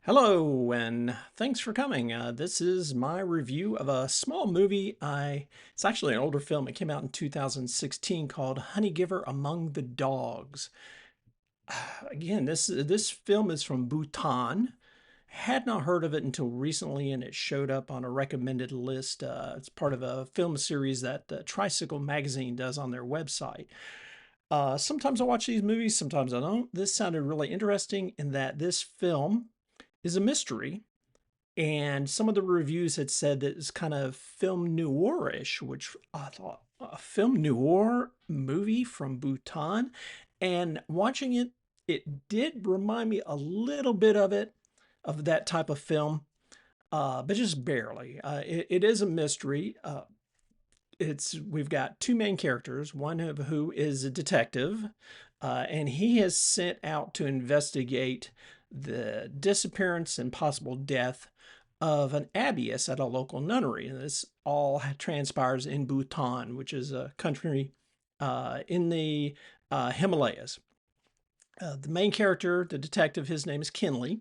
Hello, and thanks for coming. This is my review of a small movie. It's actually an older film. It came out in 2016 called Honeygiver Among the Dogs. Again, this film is from Bhutan. Had not heard of it until recently, and it showed up on a recommended list. It's part of a film series that Tricycle Magazine does on their website. Sometimes I watch these movies, sometimes I don't. This sounded really interesting in that this film is a mystery, and some of the reviews had said that it's kind of film noirish, which I thought a film noir movie from Bhutan. And watching it, it did remind me a little bit of that type of film, but just barely. It is a mystery. We've got two main characters, one of who is a detective, and he is sent out to investigate the disappearance and possible death of an abbess at a local nunnery. And this all transpires in Bhutan, which is a country in the Himalayas. The main character, the detective, his name is Kinley.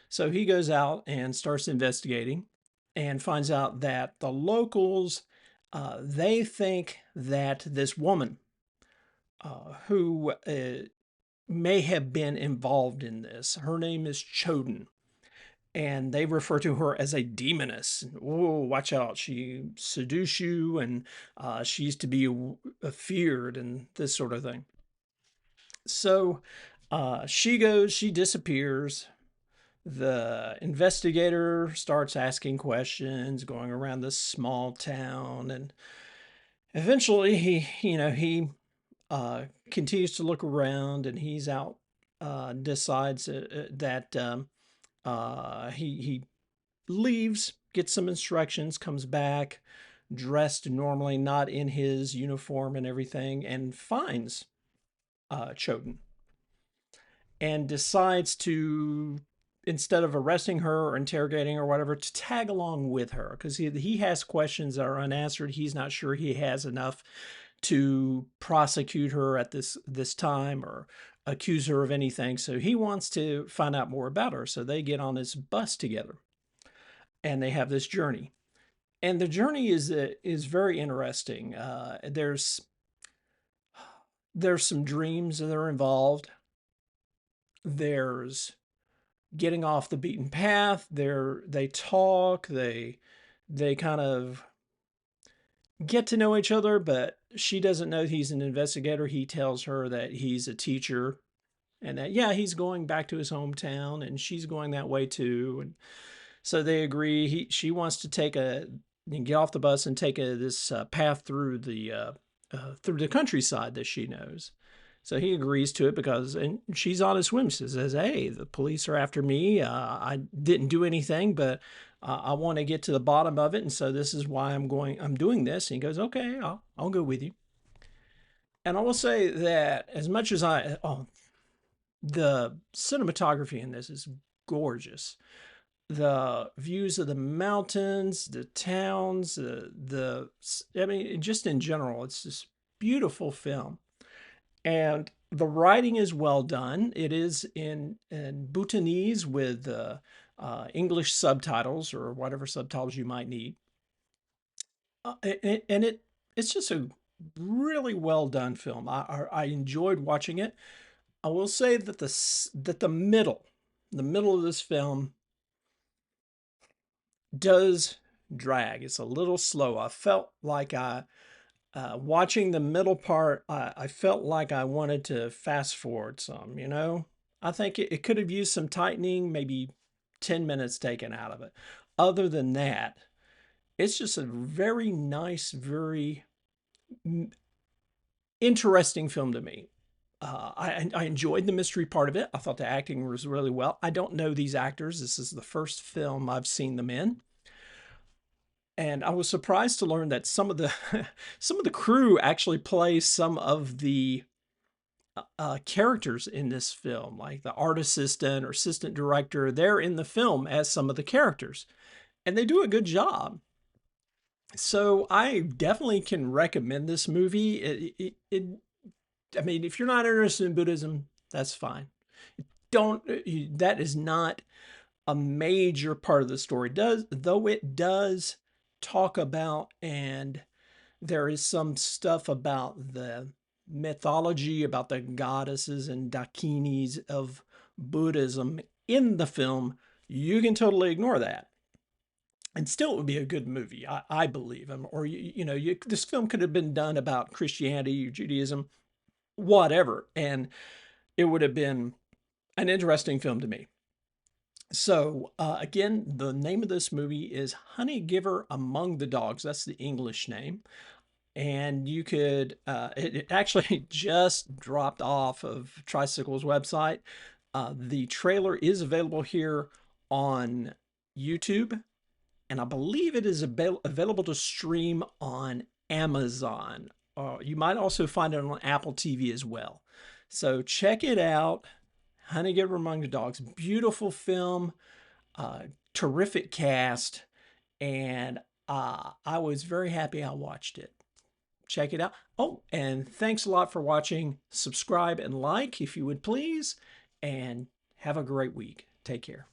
So he goes out and starts investigating and finds out that the locals, they think that this woman who may have been involved in this, her name is Choden, and they refer to her as a demoness. Oh, watch out. She seduce you, and she's to be feared and this sort of thing. So she disappears. The investigator starts asking questions, going around this small town, and eventually he continues to look around, and he's out, decides that he leaves, gets some instructions, comes back dressed normally, not in his uniform and everything, and finds Choden and decides to, instead of arresting her or interrogating her or whatever, to tag along with her because he has questions that are unanswered. He's not sure he has enough to prosecute her at this time or accuse her of anything. So he wants to find out more about her. So they get on this bus together and they have this journey. And the journey is very interesting. There's some dreams that are involved. There's getting off the beaten path. They talk. They kind of get to know each other, but she doesn't know he's an investigator. He tells her that he's a teacher and that, yeah, he's going back to his hometown and she's going that way too. And so they agree. She wants to get off the bus and take this path through the countryside that she knows. So he agrees to it and she's on his whim. She says, "Hey, the police are after me. I didn't do anything, but I want to get to the bottom of it, and so this is why I'm doing this." And he goes, "Okay, I'll go with you." And I will say that as much as the cinematography in this is gorgeous. The views of the mountains, the towns, I mean, just in general, it's this beautiful film. And the writing is well done. It is in Bhutanese with English subtitles or whatever subtitles you might need. It's just a really well done film. I enjoyed watching it. I will say that the middle of this film does drag. It's a little slow. I felt like watching the middle part, I felt like I wanted to fast forward some, you know? I think it could have used some tightening, maybe 10 minutes taken out of it. Other than that, it's just a very nice, very interesting film to me. I enjoyed the mystery part of it. I thought the acting was really well. I don't know these actors. This is the first film I've seen them in. And I was surprised to learn that some of the some of the crew actually play some of the characters in this film, like the art assistant or assistant director. They're in the film as some of the characters, and they do a good job. So I definitely can recommend this movie. I mean, if you're not interested in Buddhism, that's fine. Don't. That is not a major part of the story, does though it does talk about, and there is some stuff about the mythology, about the goddesses and dakinis of Buddhism in the film. You can totally ignore that, and still it would be a good movie, I believe. Or this film could have been done about Christianity, Judaism, whatever, and it would have been an interesting film to me. So again, the name of this movie is Honeygiver Among the Dogs. That's the English name. And you could, it actually just dropped off of Tricycle's website. The trailer is available here on YouTube, and I believe it is available to stream on Amazon. You might also find it on Apple TV as well. So check it out. Honeygiver Among the Dogs. Beautiful film, terrific cast, and I was very happy I watched it. Check it out. Oh, and thanks a lot for watching. Subscribe and like if you would please, and have a great week. Take care.